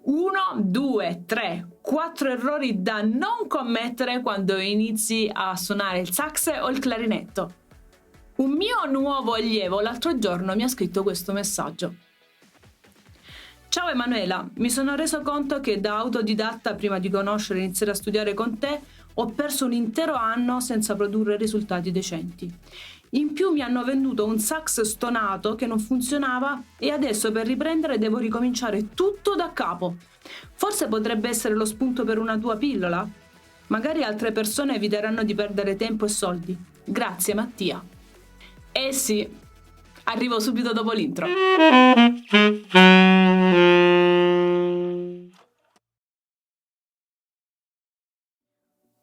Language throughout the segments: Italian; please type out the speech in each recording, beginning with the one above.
1, 2, 3, 4 errori da non commettere quando inizi a suonare il sax o il clarinetto. Un mio nuovo allievo l'altro giorno mi ha scritto questo messaggio. Ciao Emanuela, mi sono reso conto che da autodidatta, prima di conoscere e iniziare a studiare con te, ho perso un intero anno senza produrre risultati decenti. In più mi hanno venduto un sax stonato che non funzionava e adesso per riprendere devo ricominciare tutto da capo. Forse potrebbe essere lo spunto per una tua pillola? Magari altre persone eviteranno di perdere tempo e soldi. Grazie Mattia. Eh sì, arrivo subito dopo l'intro.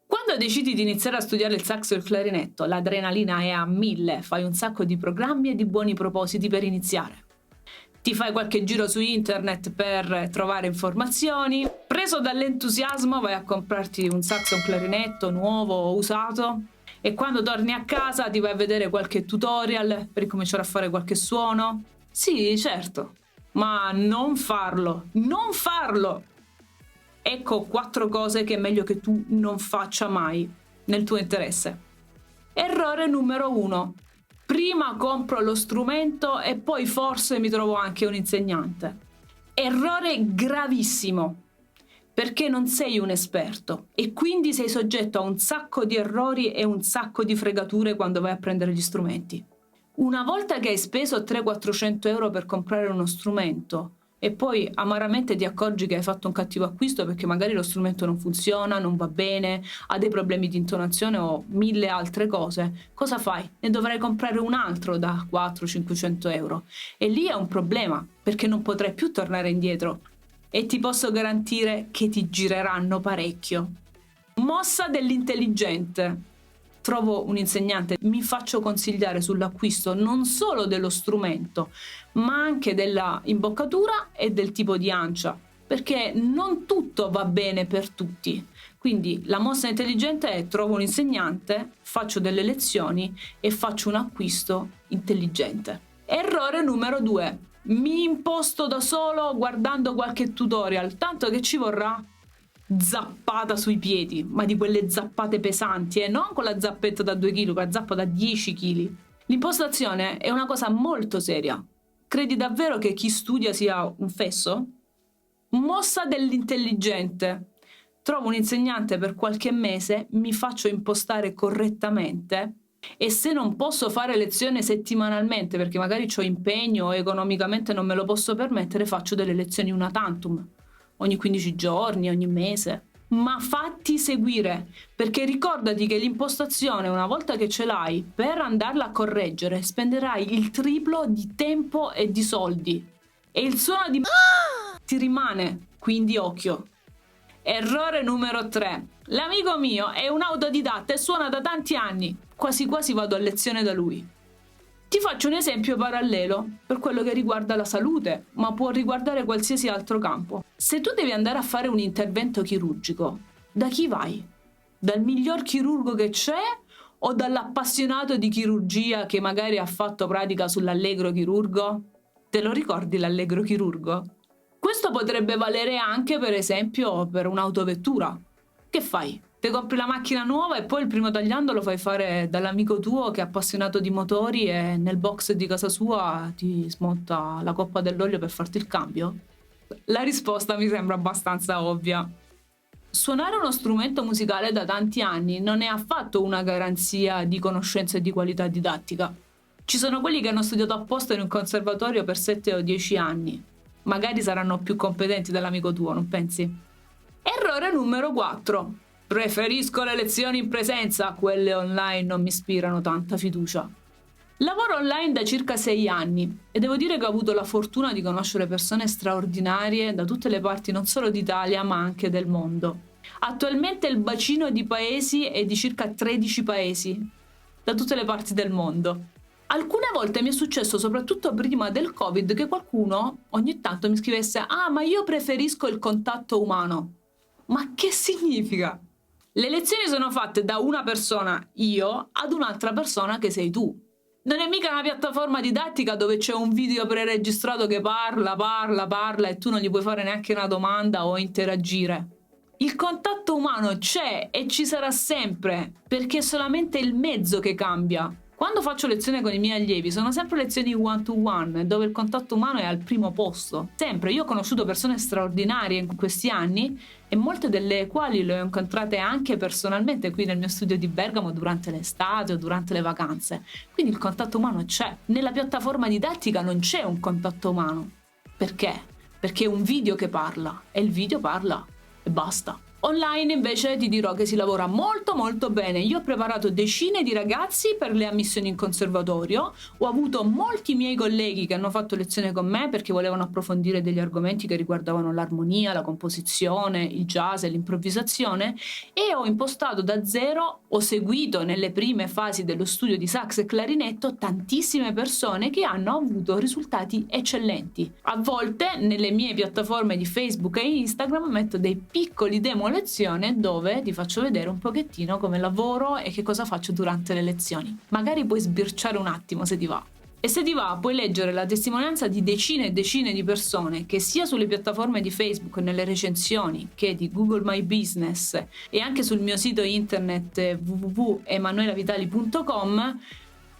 Quando decidi di iniziare a studiare il sax o il clarinetto, l'adrenalina è a 1000, fai un sacco di programmi e di buoni propositi per iniziare. Ti fai qualche giro su internet per trovare informazioni, preso dall'entusiasmo vai a comprarti un sax o un clarinetto nuovo o usato e quando torni a casa ti vai a vedere qualche tutorial per cominciare a fare qualche suono. Sì, certo, ma non farlo, non farlo! Ecco 4 cose che è meglio che tu non faccia mai nel tuo interesse. Errore numero 1. Prima compro lo strumento e poi forse mi trovo anche un insegnante. Errore gravissimo, perché non sei un esperto e quindi sei soggetto a un sacco di errori e un sacco di fregature quando vai a prendere gli strumenti. Una volta che hai speso 300-400 euro per comprare uno strumento e poi amaramente ti accorgi che hai fatto un cattivo acquisto perché magari lo strumento non funziona, non va bene, ha dei problemi di intonazione o 1000 altre cose, cosa fai? Ne dovrai comprare un altro da 400-500 euro e lì è un problema perché non potrai più tornare indietro e ti posso garantire che ti gireranno parecchio. Mossa dell'intelligente. Trovo un insegnante, mi faccio consigliare sull'acquisto non solo dello strumento, ma anche della imboccatura e del tipo di ancia, perché non tutto va bene per tutti. Quindi la mossa intelligente è trovo un insegnante, faccio delle lezioni e faccio un acquisto intelligente. Errore numero 2. Mi imposto da solo guardando qualche tutorial, tanto che ci vorrà zappata sui piedi, ma di quelle zappate pesanti, non con la zappetta da 2 kg, con la zappa da 10 kg. L'impostazione è una cosa molto seria. Credi davvero che chi studia sia un fesso? Mossa dell'intelligente. Trovo un insegnante per qualche mese, mi faccio impostare correttamente e se non posso fare lezione settimanalmente perché magari ho impegno o economicamente non me lo posso permettere, faccio delle lezioni una tantum. Ogni 15 giorni, ogni mese. Ma fatti seguire, perché ricordati che l'impostazione, una volta che ce l'hai, per andarla a correggere, spenderai il triplo di tempo e di soldi. E il suono di ti rimane, quindi occhio. Errore numero 3. L'amico mio è un autodidatta e suona da tanti anni. Quasi quasi vado a lezione da lui. Ti faccio un esempio parallelo per quello che riguarda la salute, ma può riguardare qualsiasi altro campo. Se tu devi andare a fare un intervento chirurgico, da chi vai? Dal miglior chirurgo che c'è o dall'appassionato di chirurgia che magari ha fatto pratica sull'allegro chirurgo? Te lo ricordi l'allegro chirurgo? Questo potrebbe valere anche per esempio per un'autovettura. Che fai? Ti compri la macchina nuova e poi il primo tagliando lo fai fare dall'amico tuo che è appassionato di motori e nel box di casa sua ti smonta la coppa dell'olio per farti il cambio? La risposta mi sembra abbastanza ovvia. Suonare uno strumento musicale da tanti anni non è affatto una garanzia di conoscenza e di qualità didattica. Ci sono quelli che hanno studiato apposta in un conservatorio per 7 o 10 anni. Magari saranno più competenti dell'amico tuo, non pensi? Errore numero 4. Preferisco le lezioni in presenza, quelle online non mi ispirano tanta fiducia. Lavoro online da circa 6 anni e devo dire che ho avuto la fortuna di conoscere persone straordinarie da tutte le parti non solo d'Italia ma anche del mondo. Attualmente il bacino di paesi è di circa 13 paesi, da tutte le parti del mondo. Alcune volte mi è successo, soprattutto prima del Covid, che qualcuno ogni tanto mi scrivesse «Ah, ma io preferisco il contatto umano». Ma che significa? Le lezioni sono fatte da una persona, io, ad un'altra persona che sei tu. Non è mica una piattaforma didattica dove c'è un video preregistrato che parla e tu non gli puoi fare neanche una domanda o interagire. Il contatto umano c'è e ci sarà sempre, perché è solamente il mezzo che cambia. Quando faccio lezione con i miei allievi sono sempre lezioni one to one, dove il contatto umano è al primo posto. Sempre. Io ho conosciuto persone straordinarie in questi anni e molte delle quali le ho incontrate anche personalmente qui nel mio studio di Bergamo durante l'estate o durante le vacanze. Quindi il contatto umano c'è. Nella piattaforma didattica non c'è un contatto umano. Perché? Perché è un video che parla e il video parla e basta. Online invece ti dirò che si lavora molto bene. Io ho preparato decine di ragazzi per le ammissioni in conservatorio, ho avuto molti miei colleghi che hanno fatto lezione con me perché volevano approfondire degli argomenti che riguardavano l'armonia, la composizione, il jazz e l'improvvisazione, e ho impostato da zero, ho seguito nelle prime fasi dello studio di sax e clarinetto tantissime persone che hanno avuto risultati eccellenti. A volte nelle mie piattaforme di Facebook e Instagram metto dei piccoli demo lezione dove ti faccio vedere un pochettino come lavoro e che cosa faccio durante le lezioni. Magari puoi sbirciare un attimo se ti va. E se ti va puoi leggere la testimonianza di decine e decine di persone che sia sulle piattaforme di Facebook nelle recensioni che di Google My Business e anche sul mio sito internet www.emanuelavitali.com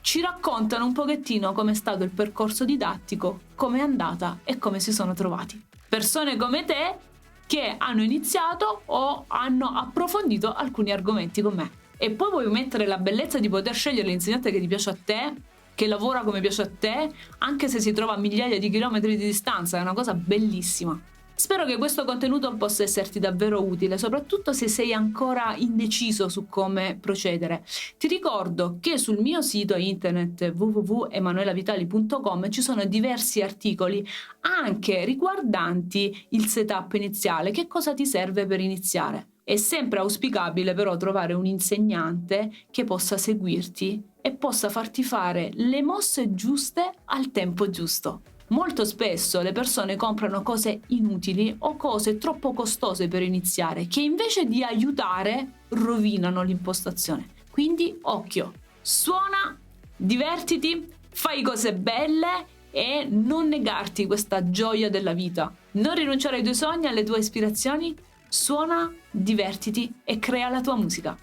ci raccontano un pochettino come è stato il percorso didattico, come è andata e come si sono trovati. Persone come te che hanno iniziato o hanno approfondito alcuni argomenti con me. E poi puoi mettere la bellezza di poter scegliere l'insegnante che ti piace a te, che lavora come piace a te, anche se si trova a migliaia di chilometri di distanza, è una cosa bellissima. Spero che questo contenuto possa esserti davvero utile, soprattutto se sei ancora indeciso su come procedere. Ti ricordo che sul mio sito internet www.emanuelavitali.com ci sono diversi articoli anche riguardanti il setup iniziale, che cosa ti serve per iniziare. È sempre auspicabile però trovare un insegnante che possa seguirti e possa farti fare le mosse giuste al tempo giusto. Molto spesso le persone comprano cose inutili o cose troppo costose per iniziare, che invece di aiutare rovinano l'impostazione. Quindi occhio, suona, divertiti, fai cose belle e non negarti questa gioia della vita. Non rinunciare ai tuoi sogni, alle tue ispirazioni, suona, divertiti e crea la tua musica.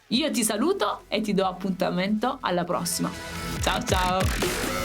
Io ti saluto e ti do appuntamento alla prossima. Ciao ciao!